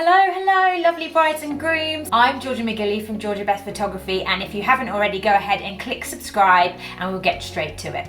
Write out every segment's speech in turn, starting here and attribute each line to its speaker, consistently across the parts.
Speaker 1: Hello, lovely brides and grooms. I'm Georgia McGilly from Georgia-Beth Photography, and if you haven't already, go ahead and click subscribe and we'll get straight to it.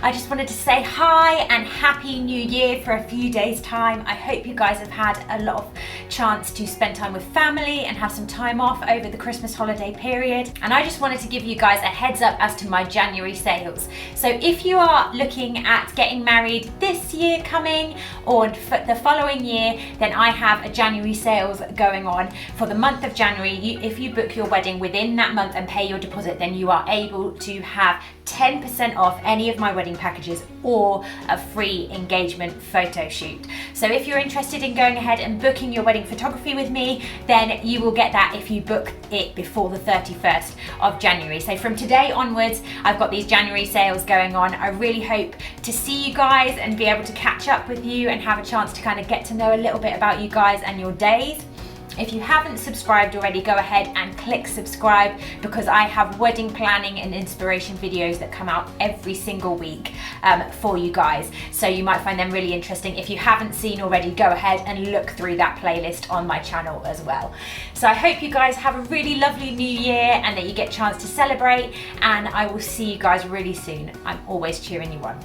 Speaker 1: I just wanted to say hi and happy new year for a few days time. I hope you guys have had a lot of chance to spend time with family and have some time off over the Christmas holiday period. And I just wanted to give you guys a heads up as to my January sales. So if you are looking at getting married this year coming or the following year, then I have a January sales going on for the month of January. If you book your wedding within that month and pay your deposit, then you are able to have 10% off any of my wedding packages or a free engagement photo shoot. So if you're interested in going ahead and booking your wedding photography with me, then you will get that if you book it before the 31st of January. So from today onwards, I've got these January sales going on. I really hope to see you guys and be able to catch up with you and have a chance to kind of get to know a little bit about you guys and your days. If you haven't subscribed already, go ahead and click subscribe, because I have wedding planning and inspiration videos that come out every single week for you guys. So you might find them really interesting. If you haven't seen already, go ahead and look through that playlist on my channel as well. So I hope you guys have a really lovely new year and that you get a chance to celebrate, and I will see you guys really soon. I'm always cheering you on.